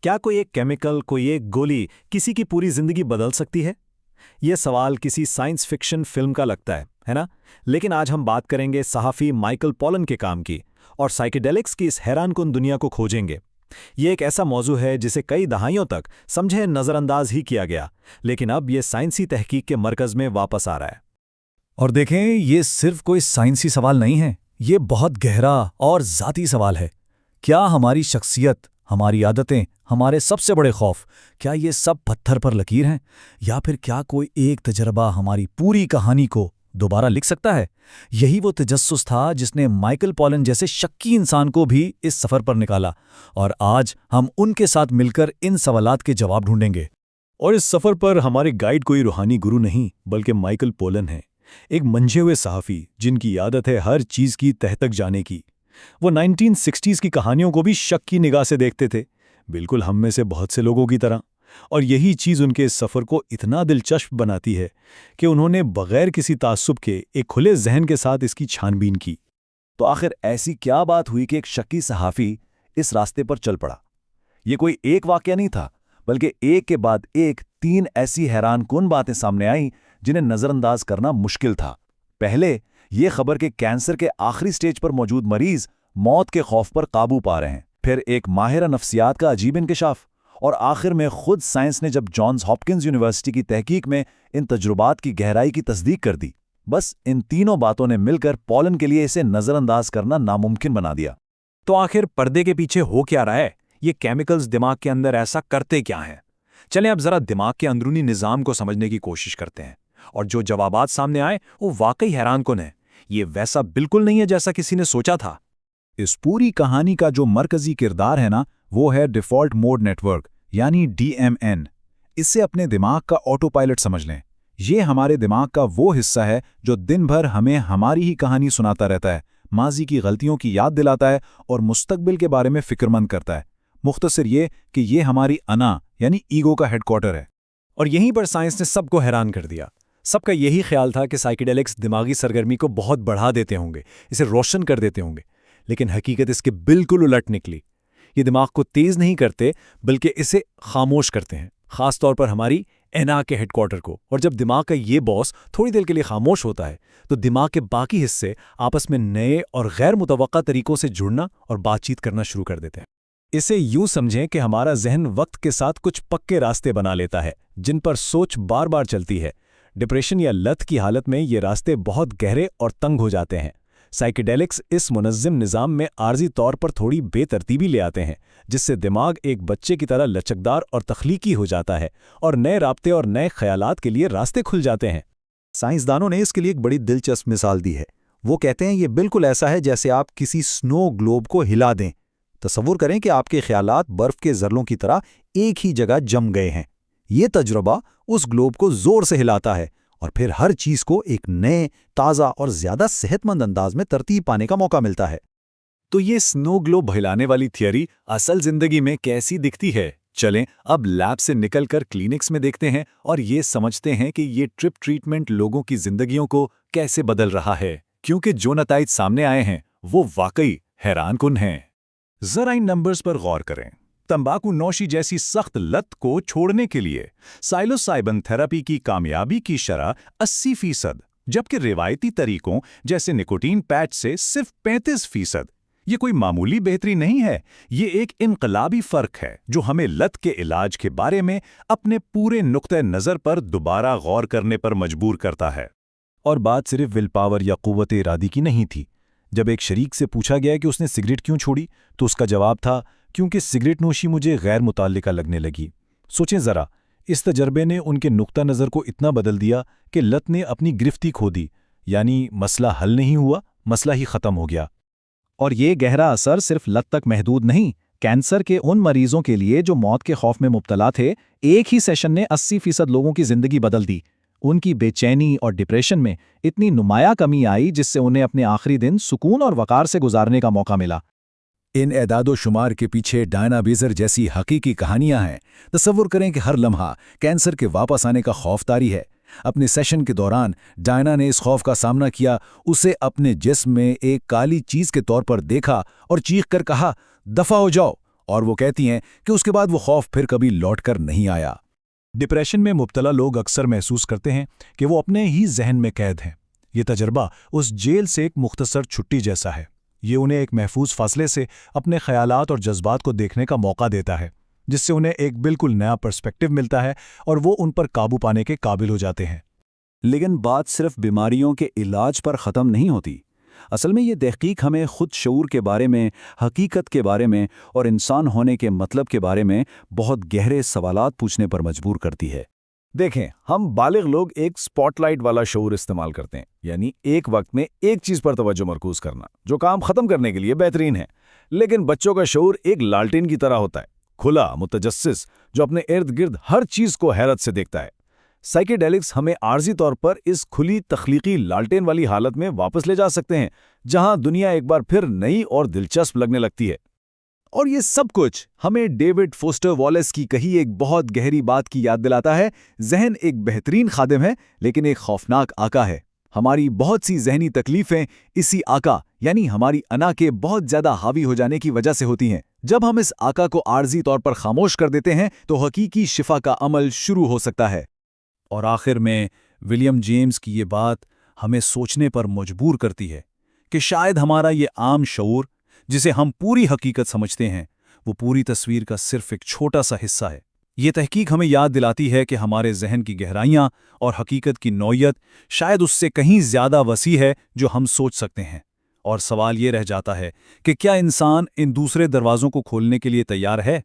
کیا کوئی ایک کیمیکل، کوئی ایک گولی کسی کی پوری زندگی بدل سکتی ہے؟ یہ سوال کسی سائنس فکشن فلم کا لگتا ہے نا؟ لیکن آج ہم بات کریں گے صحافی مائیکل پولن کے کام کی اور سائیکیڈیلکس کی اس حیران کن دنیا کو کھوجیں گے۔ یہ ایک ایسا موضوع ہے جسے کئی دہائیوں تک سمجھے نظر انداز ہی کیا گیا، لیکن اب یہ سائنسی تحقیق کے مرکز میں واپس آ رہا ہے۔ اور دیکھیں، یہ صرف کوئی سائنسی سوال نہیں ہے، یہ بہت گہرا اور ذاتی سوال ہے۔ کیا ہماری شخصیت، ہماری عادتیں، ہمارے سب سے بڑے خوف، کیا یہ سب پتھر پر لکیر ہیں؟ یا پھر کیا کوئی ایک تجربہ ہماری پوری کہانی کو دوبارہ لکھ سکتا ہے؟ یہی وہ تجسس تھا جس نے مائیکل پولن جیسے شکی انسان کو بھی اس سفر پر نکالا، اور آج ہم ان کے ساتھ مل کر ان سوالات کے جواب ڈھونڈیں گے۔ اور اس سفر پر ہمارے گائیڈ کوئی روحانی گرو نہیں بلکہ مائیکل پولن ہے، ایک منجھے ہوئے صحافی جن کی عادت ہے ہر چیز کی تہ تک جانے کی۔ وہ 1960s کی کہانیوں کو بھی شک کی نگاہ سے دیکھتے تھے، بالکل ہم میں سے بہت سے لوگوں کی طرح، اور یہی چیز ان کے اس سفر کو اتنا دلچسپ بناتی ہے کہ انہوں نے بغیر کسی تعصب کے ایک کھلے ذہن کے ساتھ اس کی چھان بین کی۔ تو آخر ایسی کیا بات ہوئی کہ ایک شکی صحافی اس راستے پر چل پڑا؟ یہ کوئی ایک واقعہ نہیں تھا، بلکہ ایک کے بعد ایک 3 ایسی حیران کن باتیں سامنے آئیں جنہیں نظر انداز کرنا مشکل تھا۔ پہلے یہ خبر کہ کینسر کے آخری سٹیج پر موجود مریض موت کے خوف پر قابو پا رہے ہیں، پھر ایک ماہر نفسیات کا عجیب انکشاف، اور آخر میں خود سائنس نے جب جانز ہاپکنز یونیورسٹی کی تحقیق میں ان تجربات کی گہرائی کی تصدیق کر دی۔ بس ان تینوں باتوں نے مل کر پولن کے لیے اسے نظر انداز کرنا ناممکن بنا دیا۔ تو آخر پردے کے پیچھے ہو کیا رہا ہے؟ یہ کیمیکلز دماغ کے اندر ایسا کرتے کیا ہیں؟ چلیں اب ذرا دماغ کے اندرونی نظام کو سمجھنے کی کوشش کرتے ہیں، اور جو جوابات سامنے آئے وہ واقعی حیران کن ہیں۔ یہ ویسا بالکل نہیں ہے جیسا کسی نے سوچا تھا۔ اس پوری کہانی کا جو مرکزی کردار ہے نا، وہ ہے ڈیفالٹ موڈ نیٹ ورک، یعنی DMN۔ اس سے اپنے دماغ کا آٹو پائلٹ سمجھ لیں۔ یہ ہمارے دماغ کا وہ حصہ ہے جو دن بھر ہمیں ہماری ہی کہانی سناتا رہتا ہے، ماضی کی غلطیوں کی یاد دلاتا ہے اور مستقبل کے بارے میں فکر مند کرتا ہے۔ مختصر یہ کہ یہ ہماری انا یعنی ایگو کا ہیڈ کوارٹر ہے۔ اور یہیں پر سائنس نے سب کو حیران کر دیا۔ سب کا یہی خیال تھا کہ سائیکیڈیلکس دماغی سرگرمی کو بہت بڑھا دیتے ہوں گے، اسے روشن کر دیتے ہوں گے، لیکن حقیقت اس کے بالکل الٹ نکلی۔ یہ دماغ کو تیز نہیں کرتے بلکہ اسے خاموش کرتے ہیں، خاص طور پر ہماری اینا کے ہیڈ کوارٹر کو۔ اور جب دماغ کا یہ باس تھوڑی دیر کے لیے خاموش ہوتا ہے تو دماغ کے باقی حصے آپس میں نئے اور غیر متوقع طریقوں سے جڑنا اور بات چیت کرنا شروع کر دیتے ہیں۔ اسے یوں سمجھیں کہ ہمارا ذہن وقت کے ساتھ کچھ پکے راستے بنا لیتا ہے جن پر سوچ بار بار چلتی ہے۔ ڈپریشن یا لت کی حالت میں یہ راستے بہت گہرے اور تنگ ہو جاتے ہیں۔ سائیکیڈیلکس اس منظم نظام میں عارضی طور پر تھوڑی بے ترتیبی لے آتے ہیں، جس سے دماغ ایک بچے کی طرح لچکدار اور تخلیقی ہو جاتا ہے، اور نئے رابطے اور نئے خیالات کے لیے راستے کھل جاتے ہیں۔ سائنسدانوں نے اس کے لیے ایک بڑی دلچسپ مثال دی ہے۔ وہ کہتے ہیں یہ بالکل ایسا ہے جیسے آپ کسی سنو گلوب کو ہلا دیں۔ تصور کریں کہ آپ کے خیالات برف کے ذروں کی طرح ایک ہی جگہ جم گئے ہیں۔ یہ تجربہ اس گلوب کو زور سے ہلاتا ہے اور پھر ہر چیز کو ایک نئے، تازہ اور زیادہ صحت مند انداز میں ترتیب پانے کا موقع ملتا ہے۔ تو یہ سنو گلوب ہلانے والی تھیوری اصل زندگی میں کیسی دکھتی ہے؟ چلیں اب لیب سے نکل کر کلینکس میں دیکھتے ہیں اور یہ سمجھتے ہیں کہ یہ ٹرپ ٹریٹمنٹ لوگوں کی زندگیوں کو کیسے بدل رہا ہے، کیونکہ جو نتائج سامنے آئے ہیں وہ واقعی حیران کن ہیں۔ ذرا ان نمبرز پر غور کریں۔ تمباکو نوشی جیسی سخت لت کو چھوڑنے کے لیے سائلوسائبن تھراپی کی کامیابی کی شرح 80%، جبکہ روایتی طریقوں جیسے نکوٹین پیچ سے صرف 35%۔ یہ کوئی معمولی بہتری نہیں ہے، یہ ایک انقلابی فرق ہے جو ہمیں لت کے علاج کے بارے میں اپنے پورے نقطہ نظر پر دوبارہ غور کرنے پر مجبور کرتا ہے۔ اور بات صرف ول پاور یا قوت ارادی کی نہیں تھی۔ جب ایک شریک سے پوچھا گیا کہ اس نے سگریٹ کیوں چھوڑی تو اس کا جواب تھا، کیونکہ سگریٹ نوشی مجھے غیر متعلقہ لگنے لگی۔ سوچیں ذرا، اس تجربے نے ان کے نقطہ نظر کو اتنا بدل دیا کہ لت نے اپنی گرفتی کھو دی، یعنی مسئلہ حل نہیں ہوا، مسئلہ ہی ختم ہو گیا۔ اور یہ گہرا اثر صرف لت تک محدود نہیں۔ کینسر کے ان مریضوں کے لیے جو موت کے خوف میں مبتلا تھے، ایک ہی سیشن نے 80% لوگوں کی زندگی بدل دی۔ ان کی بے چینی اور ڈپریشن میں اتنی نمایاں کمی آئی جس سے انہیں اپنے آخری دن سکون اور وقار سے گزارنے کا موقع ملا۔ ان اعداد و شمار کے پیچھے ڈائنا بیزر جیسی حقیقی کہانیاں ہیں۔ تصور کریں کہ ہر لمحہ کینسر کے واپس آنے کا خوف طاری ہے۔ اپنے سیشن کے دوران ڈائنا نے اس خوف کا سامنا کیا، اسے اپنے جسم میں ایک کالی چیز کے طور پر دیکھا اور چیخ کر کہا، دفع ہو جاؤ، اور وہ کہتی ہیں کہ اس کے بعد وہ خوف پھر کبھی لوٹ کر نہیں آیا۔ ڈپریشن میں مبتلا لوگ اکثر محسوس کرتے ہیں کہ وہ اپنے ہی ذہن میں قید ہیں۔ یہ تجربہ اس جیل سے ایک مختصر چھٹی جیسا ہے۔ یہ انہیں ایک محفوظ فاصلے سے اپنے خیالات اور جذبات کو دیکھنے کا موقع دیتا ہے، جس سے انہیں ایک بالکل نیا پرسپیکٹیو ملتا ہے اور وہ ان پر قابو پانے کے قابل ہو جاتے ہیں۔ لیکن بات صرف بیماریوں کے علاج پر ختم نہیں ہوتی۔ اصل میں یہ تحقیق ہمیں خود شعور کے بارے میں، حقیقت کے بارے میں اور انسان ہونے کے مطلب کے بارے میں بہت گہرے سوالات پوچھنے پر مجبور کرتی ہے۔ دیکھیں، ہم بالغ لوگ ایک سپاٹ لائٹ والا شعور استعمال کرتے ہیں، یعنی ایک وقت میں ایک چیز پر توجہ مرکوز کرنا، جو کام ختم کرنے کے لیے بہترین ہے۔ لیکن بچوں کا شعور ایک لالٹین کی طرح ہوتا ہے، کھلا، متجسس، جو اپنے ارد گرد ہر چیز کو حیرت سے دیکھتا ہے۔ سائیکیڈیلکس ہمیں عارضی طور پر اس کھلی تخلیقی لالٹین والی حالت میں واپس لے جا سکتے ہیں، جہاں دنیا ایک بار پھر نئی اور دلچسپ لگنے لگتی ہے۔ اور یہ سب کچھ ہمیں ڈیوڈ فوسٹر والیس کی کہی ایک بہت گہری بات کی یاد دلاتا ہے: ذہن ایک بہترین خادم ہے لیکن ایک خوفناک آقا ہے۔ ہماری بہت سی ذہنی تکلیفیں اسی آقا یعنی ہماری انا کے بہت زیادہ حاوی ہو جانے کی وجہ سے ہوتی ہیں۔ جب ہم اس آقا کو عارضی طور پر خاموش کر دیتے ہیں تو حقیقی شفا کا عمل شروع ہو سکتا ہے۔ اور آخر میں ولیم جیمز کی یہ بات ہمیں سوچنے پر مجبور کرتی ہے کہ شاید ہمارا یہ عام شعور، جسے ہم پوری حقیقت سمجھتے ہیں، وہ پوری تصویر کا صرف ایک چھوٹا سا حصہ ہے۔ یہ تحقیق ہمیں یاد دلاتی ہے کہ ہمارے ذہن کی گہرائیاں اور حقیقت کی نوعیت شاید اس سے کہیں زیادہ وسیع ہے جو ہم سوچ سکتے ہیں۔ اور سوال یہ رہ جاتا ہے کہ کیا انسان ان دوسرے دروازوں کو کھولنے کے لیے تیار ہے؟